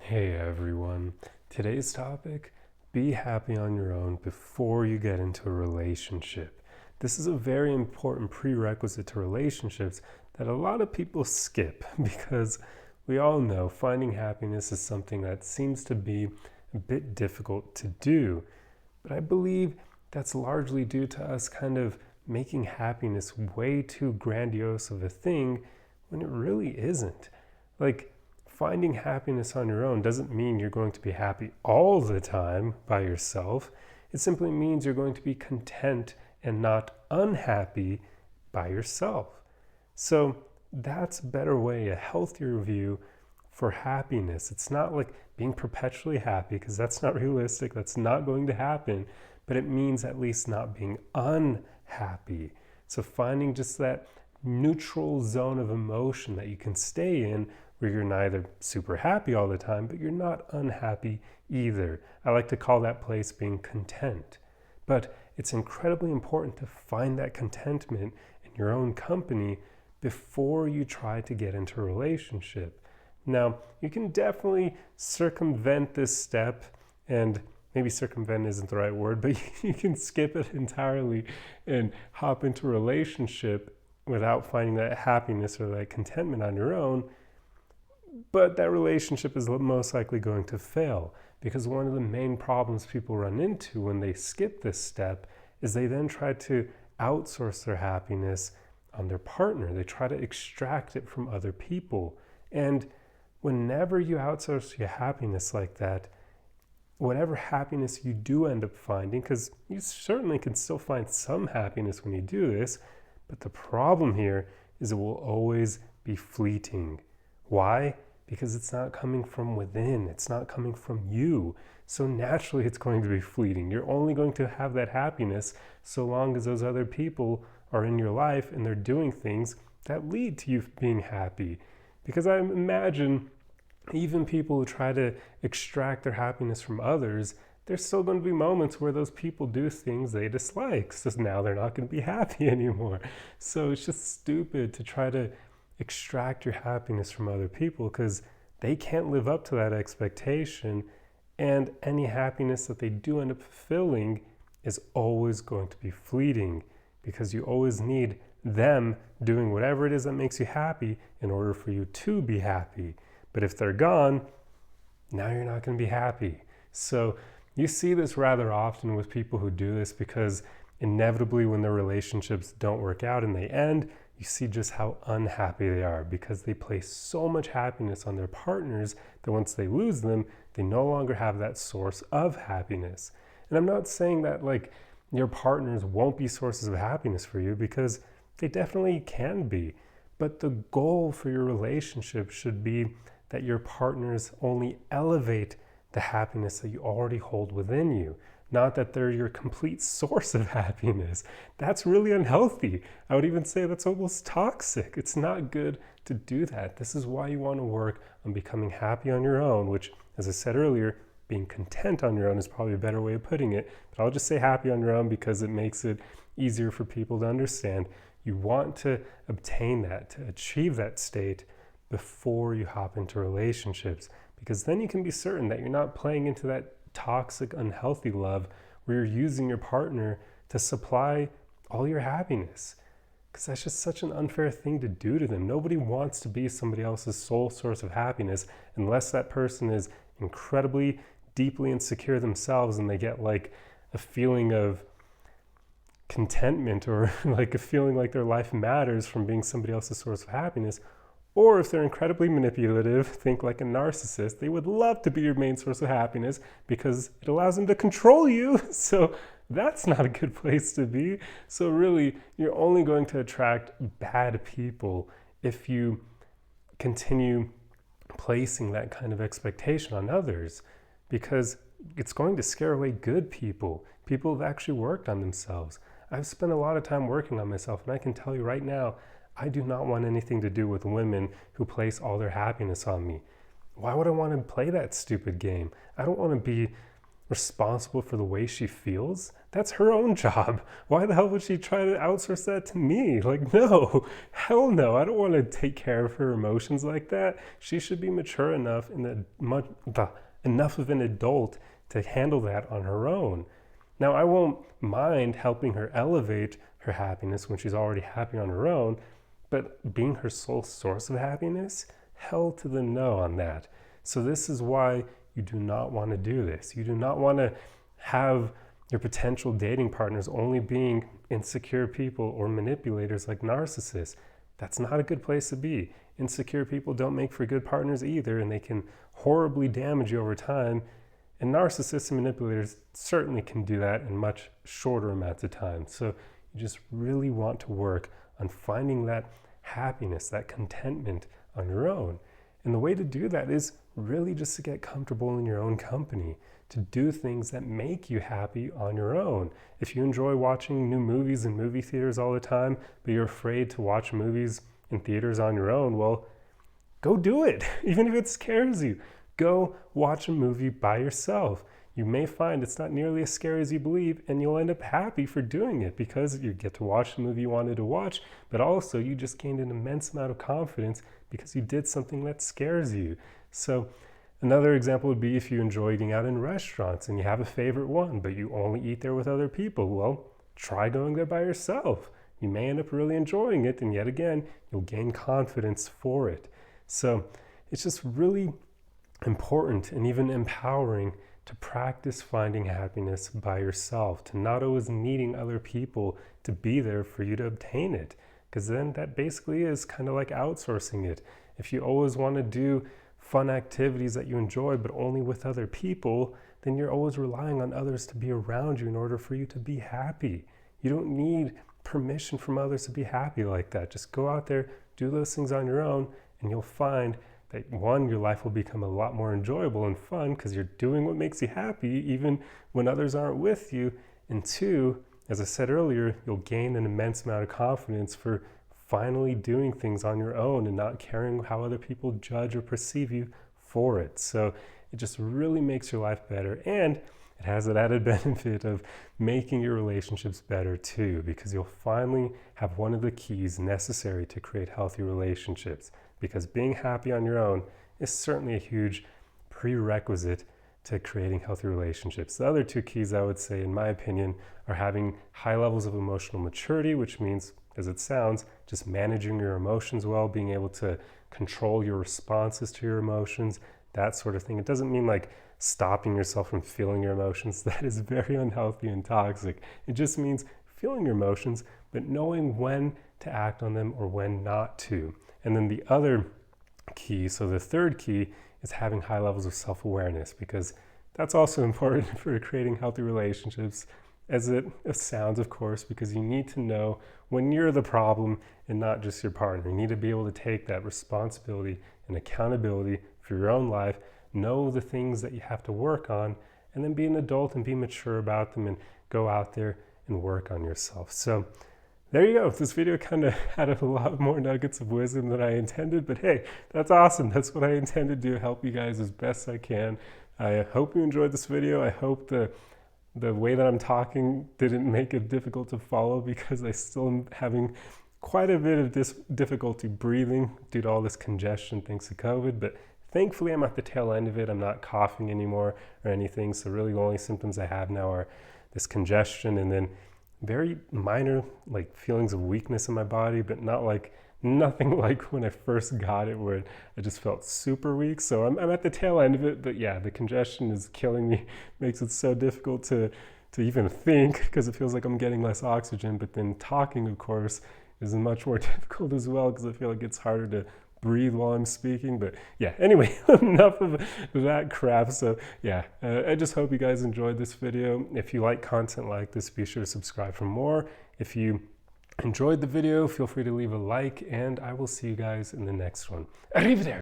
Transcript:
Hey everyone, today's topic, be happy on your own before you get into a relationship. This is a very important prerequisite to relationships that a lot of people skip because we all know finding happiness is something that seems to be a bit difficult to do. But I believe that's largely due to us kind of making happiness way too grandiose of a thing when it really isn't. Like, finding happiness on your own doesn't mean you're going to be happy all the time by yourself. It simply means you're going to be content and not unhappy by yourself. So that's a better way, a healthier view for happiness. It's not like being perpetually happy, because that's not realistic, that's not going to happen, but it means at least not being unhappy. So finding just that neutral zone of emotion that you can stay in where you're neither super happy all the time, but you're not unhappy either. I like to call that place being content. But it's incredibly important to find that contentment in your own company before you try to get into a relationship. Now, you can definitely circumvent this step, and maybe circumvent isn't the right word, but you can skip it entirely and hop into a relationship without finding that happiness or that contentment on your own. But that relationship is most likely going to fail, because one of the main problems people run into when they skip this step is they then try to outsource their happiness on their partner. They try to extract it from other people. And whenever you outsource your happiness like that, whatever happiness you do end up finding, because you certainly can still find some happiness when you do this, but the problem here is it will always be fleeting. Why? Because it's not coming from within. It's not coming from you. So naturally it's going to be fleeting. You're only going to have that happiness so long as those other people are in your life and they're doing things that lead to you being happy. Because I imagine even people who try to extract their happiness from others, there's still going to be moments where those people do things they dislike. So now they're not going to be happy anymore. So it's just stupid to try to extract your happiness from other people, because they can't live up to that expectation, and any happiness that they do end up fulfilling is always going to be fleeting, because you always need them doing whatever it is that makes you happy in order for you to be happy. But if they're gone, now you're not going to be happy. So you see this rather often with people who do this, because inevitably when their relationships don't work out and they end, you see just how unhappy they are, because they place so much happiness on their partners that once they lose them, they no longer have that source of happiness. And I'm not saying that like your partners won't be sources of happiness for you, because they definitely can be. But the goal for your relationship should be that your partners only elevate the happiness that you already hold within you, not that they're your complete source of happiness. That's really unhealthy. I would even say that's almost toxic. It's not good to do that. This is why you want to work on becoming happy on your own, which, as I said earlier, being content on your own is probably a better way of putting it. But I'll just say happy on your own because it makes it easier for people to understand. You want to obtain that, to achieve that state before you hop into relationships, because then you can be certain that you're not playing into that toxic, unhealthy love where you're using your partner to supply all your happiness, because that's just such an unfair thing to do to them. Nobody wants to be somebody else's sole source of happiness unless that person is incredibly deeply insecure themselves and they get like a feeling of contentment or like a feeling like their life matters from being somebody else's source of happiness. Or if they're incredibly manipulative, think like a narcissist, they would love to be your main source of happiness because it allows them to control you. So that's not a good place to be. So really, you're only going to attract bad people if you continue placing that kind of expectation on others, because it's going to scare away good people, people who've actually worked on themselves. I've spent a lot of time working on myself, and I can tell you right now, I do not want anything to do with women who place all their happiness on me. Why would I want to play that stupid game? I don't want to be responsible for the way she feels, that's her own job. Why the hell would she try to outsource that to me? Like, no, hell no. I don't want to take care of her emotions like that. She should be mature enough and enough of an adult to handle that on her own. Now, I won't mind helping her elevate her happiness when she's already happy on her own, but being her sole source of happiness, hell to the no on that. So this is why you do not want to do this. You do not want to have your potential dating partners only being insecure people or manipulators like narcissists. That's not a good place to be. Insecure people don't make for good partners either, and they can horribly damage you over time. And narcissists and manipulators certainly can do that in much shorter amounts of time. So you just really want to work on finding that happiness, that contentment on your own. And the way to do that is really just to get comfortable in your own company, to do things that make you happy on your own. If you enjoy watching new movies in movie theaters all the time, but you're afraid to watch movies in theaters on your own, well, go do it, even if it scares you. Go watch a movie by yourself. You may find it's not nearly as scary as you believe, and you'll end up happy for doing it because you get to watch the movie you wanted to watch, but also you just gained an immense amount of confidence because you did something that scares you. So another example would be if you enjoy eating out in restaurants and you have a favorite one, but you only eat there with other people. Well, try going there by yourself. You may end up really enjoying it, and yet again, you'll gain confidence for it. So it's just really important and even empowering to practice finding happiness by yourself, to not always needing other people to be there for you to obtain it, because then that basically is kind of like outsourcing it. If you always want to do fun activities that you enjoy but only with other people, then you're always relying on others to be around you in order for you to be happy. You don't need permission from others to be happy like that. Just go out there, do those things on your own, and you'll find that one, your life will become a lot more enjoyable and fun because you're doing what makes you happy even when others aren't with you. And two, as I said earlier, you'll gain an immense amount of confidence for finally doing things on your own and not caring how other people judge or perceive you for it. So it just really makes your life better, and it has that added benefit of making your relationships better too, because you'll finally have one of the keys necessary to create healthy relationships. Because being happy on your own is certainly a huge prerequisite to creating healthy relationships. The other two keys, I would say, in my opinion, are having high levels of emotional maturity, which means, as it sounds, just managing your emotions well, being able to control your responses to your emotions, that sort of thing. It doesn't mean like stopping yourself from feeling your emotions. That is very unhealthy and toxic. It just means feeling your emotions, but knowing when to act on them or when not to. And then the other key, so the third key, is having high levels of self-awareness, because that's also important for creating healthy relationships, as it sounds, of course, because you need to know when you're the problem and not just your partner. You need to be able to take that responsibility and accountability for your own life, know the things that you have to work on, and then be an adult and be mature about them and go out there and work on yourself. So there you go. This video kind of had a lot more nuggets of wisdom than I intended, but hey, that's awesome. That's what I intended to do, help you guys as best I can. I hope you enjoyed this video. I hope the way that I'm talking didn't make it difficult to follow, because I still am having quite a bit of difficulty breathing due to all this congestion thanks to COVID, but thankfully I'm at the tail end of it. I'm not coughing anymore or anything, so really the only symptoms I have now are this congestion and then very minor like feelings of weakness in my body, but nothing like when I first got it where I just felt super weak. So I'm at the tail end of it, but yeah, the congestion is killing me, makes it so difficult to even think, because it feels like I'm getting less oxygen. But then talking, of course, is much more difficult as well, because I feel like it's harder to breathe while I'm speaking. But yeah, anyway, enough of that crap. So yeah, I just hope you guys enjoyed this video. If you like content like this, be sure to subscribe for more. If you enjoyed the video, feel free to leave a like, and I will see you guys in the next one. Arrivederci.